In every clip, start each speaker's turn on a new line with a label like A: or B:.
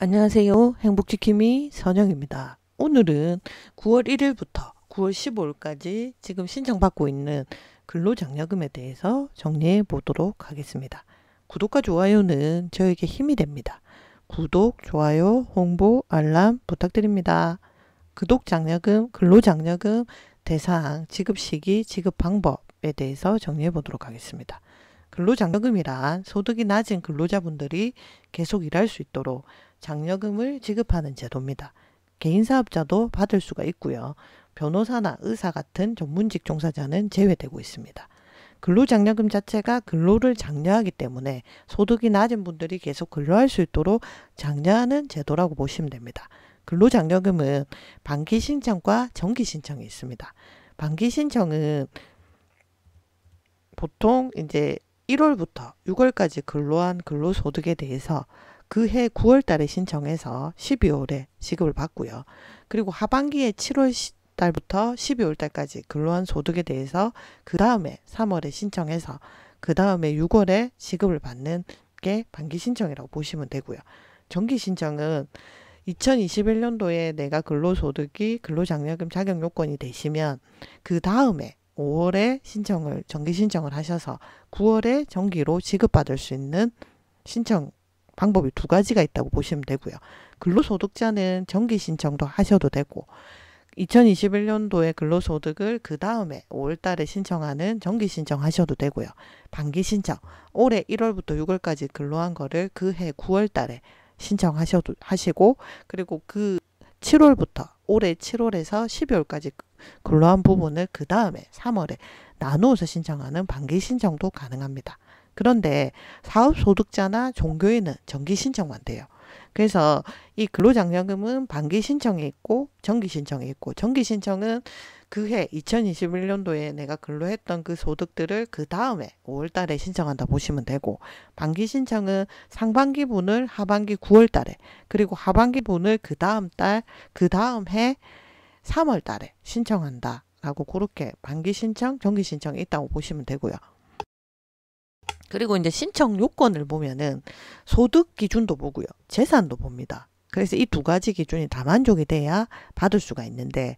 A: 안녕하세요. 행복지킴이 선영입니다. 오늘은 9월 1일부터 9월 15일까지 지금 신청받고 있는 근로장려금에 대해서 정리해 보도록 하겠습니다. 구독과 좋아요는 저에게 힘이 됩니다. 구독, 좋아요, 홍보, 알람 부탁드립니다. 근로장려금 대상, 지급 시기, 지급 방법에 대해서 정리해 보도록 하겠습니다. 근로장려금이란 소득이 낮은 근로자분들이 계속 일할 수 있도록 장려금을 지급하는 제도입니다. 개인사업자도 받을 수가 있고요. 변호사나 의사 같은 전문직 종사자는 제외되고 있습니다. 근로장려금 자체가 근로를 장려하기 때문에 소득이 낮은 분들이 계속 근로할 수 있도록 장려하는 제도라고 보시면 됩니다. 근로장려금은 반기 신청과 정기 신청이 있습니다. 반기 신청은 보통 이제 1월부터 6월까지 근로한 근로소득에 대해서 그 해 9월 달에 신청해서 12월에 지급을 받고요. 그리고 하반기에 7월 달부터 12월 달까지 근로한 소득에 대해서 그 다음에 3월에 신청해서 그 다음에 6월에 지급을 받는 게 반기 신청이라고 보시면 되고요. 정기 신청은 2021년도에 내가 근로소득이 근로장려금 자격 요건이 되시면 그 다음에 5월에 정기 신청을 하셔서 9월에 정기로 지급받을 수 있는 신청 방법이 두 가지가 있다고 보시면 되고요. 근로소득자는 정기 신청도 하셔도 되고 2021년도에 근로소득을 그 다음에 5월 달에 신청하는 정기 신청하셔도 되고요. 반기 신청, 올해 1월부터 6월까지 근로한 거를 그 해 9월 달에 하시고 그리고 그 7월부터 올해 7월에서 12월까지 근로한 부분을 그 다음에 3월에 나누어서 신청하는 반기 신청도 가능합니다. 그런데 사업소득자나 종교인은 정기 신청만 돼요. 그래서 이 근로장려금은 반기 신청이 있고 정기 신청이 있고 정기 신청은 그 해 2021년도에 내가 근로했던 그 소득들을 그 다음에 5월 달에 신청한다 보시면 되고 반기 신청은 상반기 분을 하반기 9월 달에 그리고 하반기 분을 그 다음 해 3월 달에 신청한다 라고 그렇게 반기 신청, 정기 신청이 있다고 보시면 되고요. 그리고 이제 신청 요건을 보면은 소득 기준도 보고요. 재산도 봅니다. 그래서 이 두 가지 기준이 다 만족이 돼야 받을 수가 있는데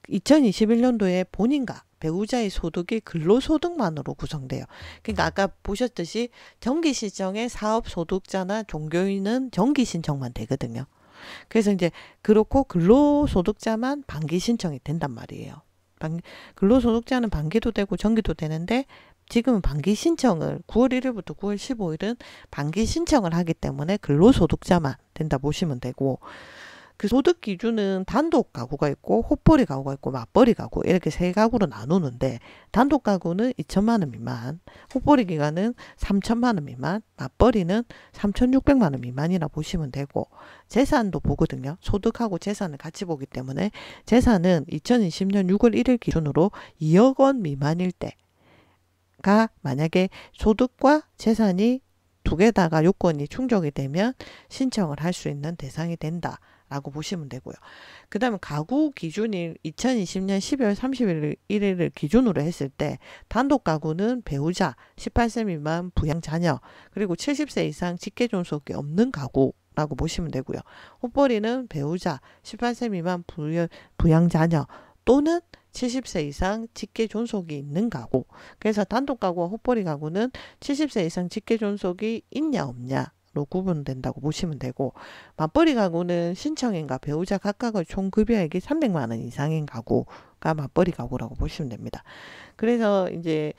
A: 2021년도에 본인과 배우자의 소득이 근로소득만으로 구성돼요. 그러니까 아까 보셨듯이 정기 신청에 사업소득자나 종교인은 정기 신청만 되거든요. 그래서 이제 그렇고 근로소득자만 반기 신청이 된단 말이에요. 근로소득자는 반기도 되고 정기도 되는데 지금은 반기 신청을 9월 1일부터 9월 15일은 반기 신청을 하기 때문에 근로소득자만 된다 보시면 되고 그 소득 기준은 단독 가구가 있고 호벌이 가구가 있고 맞벌이 가구 이렇게 세 가구로 나누는데 단독 가구는 2천만 원 미만, 호벌이 기간은 3천만 원 미만, 맞벌이는 3,600만 원 미만이라 보시면 되고 재산도 보거든요. 소득하고 재산을 같이 보기 때문에 재산은 2020년 6월 1일 기준으로 2억 원 미만일 때가 만약에 소득과 재산이 두 개다가 요건이 충족이 되면 신청을 할 수 있는 대상이 된다. 라고 보시면 되고요. 그 다음에 가구 기준이 2020년 12월 31일을 기준으로 했을 때 단독 가구는 배우자 18세 미만 부양 자녀 그리고 70세 이상 직계 존속이 없는 가구라고 보시면 되고요. 호벌이는 배우자 18세 미만 부양 자녀 또는 70세 이상 직계 존속이 있는 가구. 그래서 단독 가구와 호벌이 가구는 70세 이상 직계 존속이 있냐 없냐 로 구분된다고 보시면 되고 맞벌이 가구는 신청인과 배우자 각각의 총 급여액이 300만 원 이상인 가구가 맞벌이 가구라고 보시면 됩니다. 그래서 이제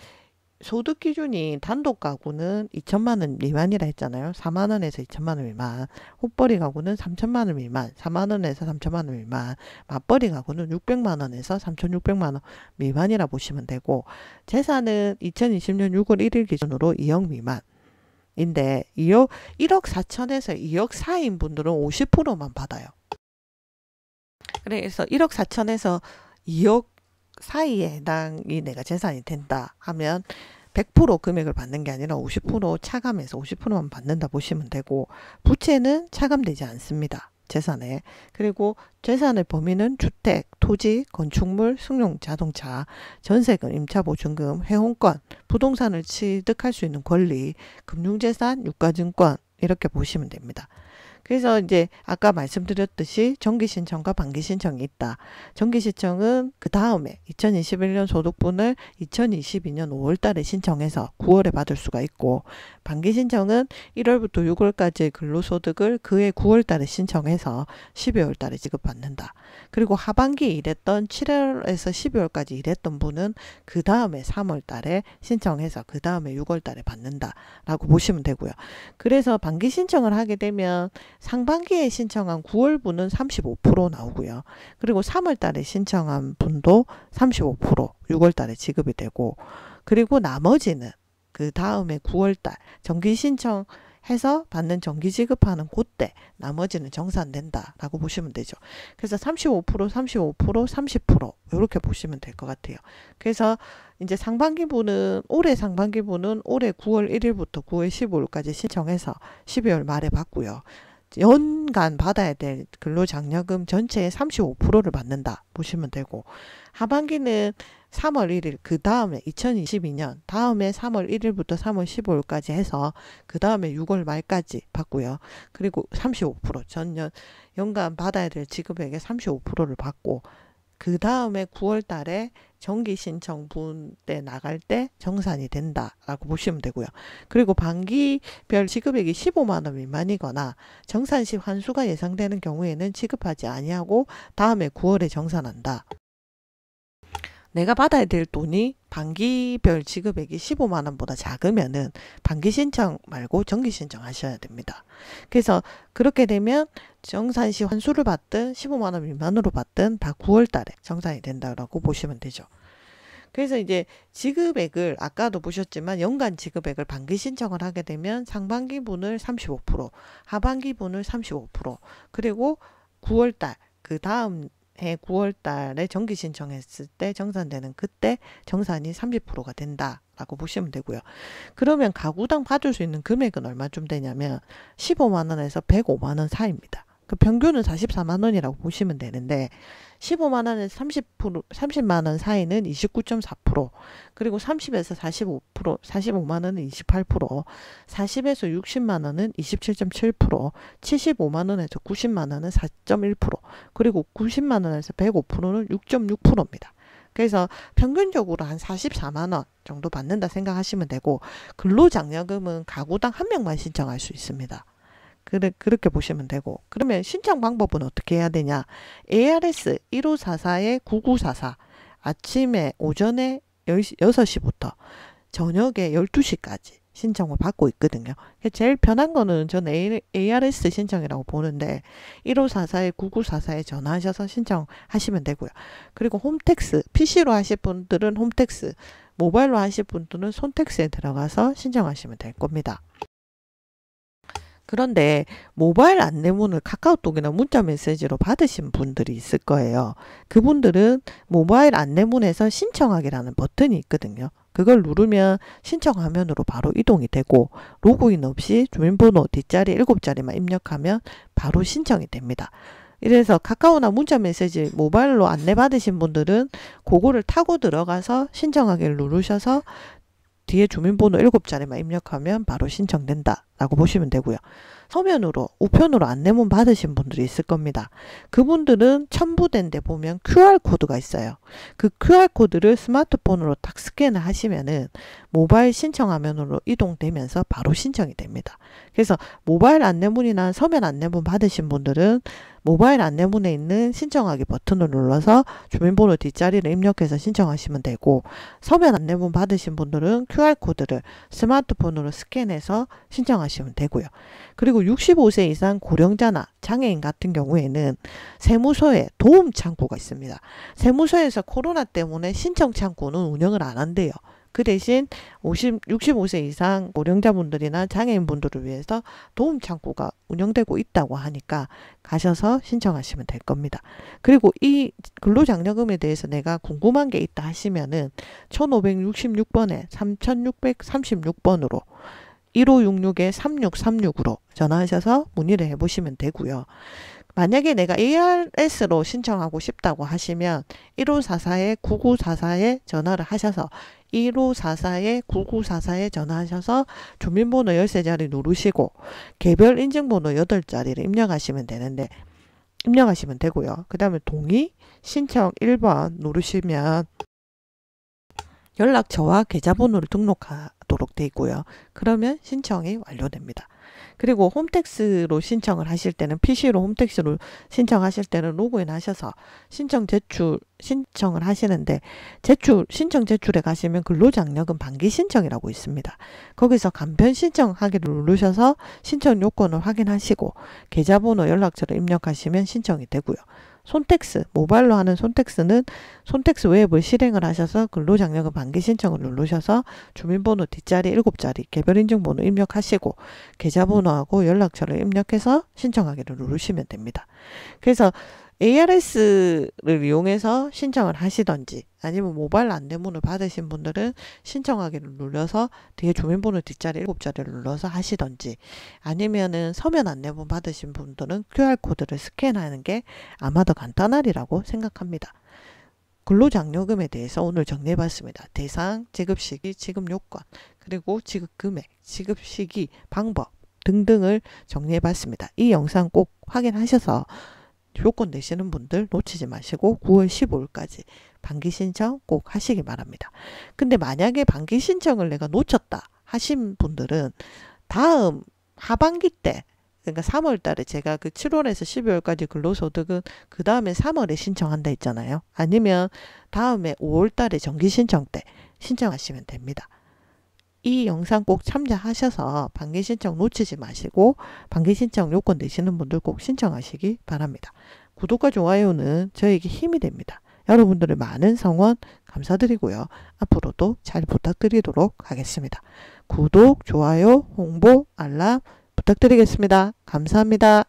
A: 소득 기준이 단독 가구는 2천만 원 미만이라 했잖아요. 4만 원에서 2천만 원 미만. 호벌이 가구는 3천만 원 미만. 4만 원에서 3천만 원 미만. 맞벌이 가구는 600만 원에서 3,600만 원 미만이라 보시면 되고 재산은 2020년 6월 1일 기준으로 2억 미만. 인데 1억 4천에서 2억 사이인 분들은 50%만 받아요. 그래서 1억 4천에서 2억 사이에 해당이 내가 재산이 된다 하면 100% 금액을 받는 게 아니라 50% 차감해서 50%만 받는다 보시면 되고 부채는 차감되지 않습니다. 재산에. 그리고 재산의 범위는 주택, 토지, 건축물, 승용 자동차, 전세금, 임차보증금, 회원권, 부동산을 취득할 수 있는 권리, 금융재산, 유가증권 이렇게 보시면 됩니다. 그래서 이제 아까 말씀드렸듯이 정기신청과 반기신청이 있다. 정기신청은 그 다음에 2021년 소득분을 2022년 5월 달에 신청해서 9월에 받을 수가 있고, 반기신청은 1월부터 6월까지의 근로소득을 그해 9월 달에 신청해서 12월 달에 지급받는다. 그리고 하반기에 일했던 7월에서 12월까지 일했던 분은 그 다음에 3월 달에 신청해서 그 다음에 6월 달에 받는다 라고 보시면 되고요. 그래서 반기 신청을 하게 되면 상반기에 신청한 9월분은 35% 나오고요. 그리고 3월 달에 신청한 분도 35% 6월 달에 지급이 되고, 그리고 나머지는 그 다음에 9월 달 정기 신청해서 받는 정기 지급하는 그때 나머지는 정산된다 라고 보시면 되죠. 그래서 35%, 35%, 30% 이렇게 보시면 될 것 같아요. 그래서 이제 상반기분은 올해 상반기분은 올해 9월 1일부터 9월 15일까지 신청해서 12월 말에 받고요. 연간 받아야 될 근로장려금 전체의 35%를 받는다 보시면 되고, 하반기는 3월 1일 그 다음에 2022년 다음에 3월 1일부터 3월 15일까지 해서 그 다음에 6월 말까지 받고요. 그리고 35% 전년 연간 받아야 될 지급액의 35%를 받고, 그 다음에 9월 달에 정기 신청분 때 나갈 때 정산이 된다라고 보시면 되고요. 그리고 반기별 지급액이 15만 원 미만이거나 정산 시 환수가 예상되는 경우에는 지급하지 아니하고 다음에 9월에 정산한다. 내가 받아야 될 돈이 반기별 지급액이 15만 원보다 작으면은 반기 신청 말고 정기 신청 하셔야 됩니다. 그래서 그렇게 되면 정산 시 환수를 받든 15만 원 미만으로 받든 다 9월 달에 정산이 된다라고 보시면 되죠. 그래서 이제 지급액을 아까도 보셨지만 연간 지급액을 반기 신청을 하게 되면 상반기분을 35%, 하반기분을 35%, 그리고 9월 달 그 다음 해 9월 달에 정기 신청했을 때 정산되는 그때 정산이 30%가 된다라고 보시면 되고요. 그러면 가구당 받을 수 있는 금액은 얼마쯤 되냐면 15만 원에서 105만 원 사이입니다. 그 평균은 44만 원이라고 보시면 되는데 15만 원에서 30만 원 사이는 29.4%, 그리고 30에서 45%, 45만 원은 28%, 40에서 60만 원은 27.7%, 75만 원에서 90만 원은 4.1%, 그리고 90만 원에서 105%는 6.6%입니다. 그래서 평균적으로 한 44만 원 정도 받는다 생각하시면 되고, 근로장려금은 가구당 한 명만 신청할 수 있습니다. 그렇게 보시면 되고, 그러면 신청 방법은 어떻게 해야 되냐? ARS 1544-9944 아침에 오전에 6시부터 저녁에 12시까지 신청을 받고 있거든요. 제일 편한 거는 저는 ARS 신청이라고 보는데 1544-9944에 전화하셔서 신청하시면 되고요. 그리고 홈택스, PC로 하실 분들은 홈택스, 모바일로 하실 분들은 손택스에 들어가서 신청하시면 될 겁니다. 그런데 모바일 안내문을 카카오톡이나 문자 메시지로 받으신 분들이 있을 거예요. 그분들은 모바일 안내문에서 신청하기라는 버튼이 있거든요. 그걸 누르면 신청 화면으로 바로 이동이 되고, 로그인 없이 주민번호 뒷자리 7자리만 입력하면 바로 신청이 됩니다. 이래서 카카오나 문자 메시지 모바일로 안내받으신 분들은 그거를 타고 들어가서 신청하기를 누르셔서 뒤에 주민번호 7자리만 입력하면 바로 신청된다 라고 보시면 되고요. 서면으로 우편으로 안내문 받으신 분들이 있을 겁니다. 그분들은 첨부된 데 보면 QR코드가 있어요. 그 QR코드를 스마트폰으로 딱 스캔을 하시면은 모바일 신청 화면으로 이동되면서 바로 신청이 됩니다. 그래서 모바일 안내문이나 서면 안내문 받으신 분들은 모바일 안내문에 있는 신청하기 버튼을 눌러서 주민번호 뒷자리를 입력해서 신청하시면 되고, 서면 안내문 받으신 분들은 QR코드를 스마트폰으로 스캔해서 신청하시면 되고요. 그리고 65세 이상 고령자나 장애인 같은 경우에는 세무서에 도움 창구가 있습니다. 세무서에서 코로나 때문에 신청 창구는 운영을 안 한대요. 그 대신 65세 이상 고령자분들이나 장애인분들을 위해서 도움 창구가 운영되고 있다고 하니까 가셔서 신청하시면 될 겁니다. 그리고 이 근로장려금에 대해서 내가 궁금한 게 있다 하시면은 1566번에 3636번으로 1566-3636으로 전화하셔서 문의를 해보시면 되고요. 만약에 내가 ARS로 신청하고 싶다고 하시면 1544-9944에 전화를 하셔서 1544-9944에 전화하셔서 주민번호 13자리 누르시고 개별 인증번호 8자리를 입력하시면 되는데 입력하시면 되고요. 그 다음에 동의 신청 1번 누르시면 연락처와 계좌번호를 등록하도록 되어 있고요. 그러면 신청이 완료됩니다. 그리고 홈택스로 신청을 하실 때는 PC로 홈택스로 신청하실 때는 로그인 하셔서 신청을 하시는데 신청 제출에 가시면 근로장려금 반기 신청이라고 있습니다. 거기서 간편 신청하기를 누르셔서 신청 요건을 확인하시고 계좌번호 연락처를 입력하시면 신청이 되고요. 손택스, 모바일로 하는 손택스는 손택스 웹을 실행을 하셔서 근로장려금 반기 신청을 누르셔서 주민번호 뒷자리 7자리 개별인증번호 입력하시고 계좌번호하고 연락처를 입력해서 신청하기를 누르시면 됩니다. 그래서 ARS를 이용해서 신청을 하시던지 아니면 모바일 안내문을 받으신 분들은 신청하기를 눌러서 뒤에 주민번호 뒷자리 7자리를 눌러서 하시던지 아니면은 서면 안내문 받으신 분들은 QR코드를 스캔하는 게 아마 더 간단하리라고 생각합니다. 근로장려금에 대해서 오늘 정리해봤습니다. 대상, 지급시기, 지급요건, 그리고 지급금액, 지급시기, 방법 등등을 정리해봤습니다. 이 영상 꼭 확인하셔서 요건 내시는 분들 놓치지 마시고 9월 15일까지 반기 신청 꼭 하시기 바랍니다. 근데 만약에 반기 신청을 내가 놓쳤다 하신 분들은 다음 하반기 때 그러니까 3월 달에 제가 그 7월에서 12월까지 근로소득은 그 다음에 3월에 신청한다 했잖아요. 아니면 다음에 5월 달에 정기 신청 때 신청하시면 됩니다. 이 영상 꼭 참조하셔서 반기 신청 놓치지 마시고 반기 신청 요건 내시는 분들 꼭 신청하시기 바랍니다. 구독과 좋아요는 저에게 힘이 됩니다. 여러분들의 많은 성원 감사드리고요. 앞으로도 잘 부탁드리도록 하겠습니다. 구독, 좋아요, 홍보, 알람 부탁드리겠습니다. 감사합니다.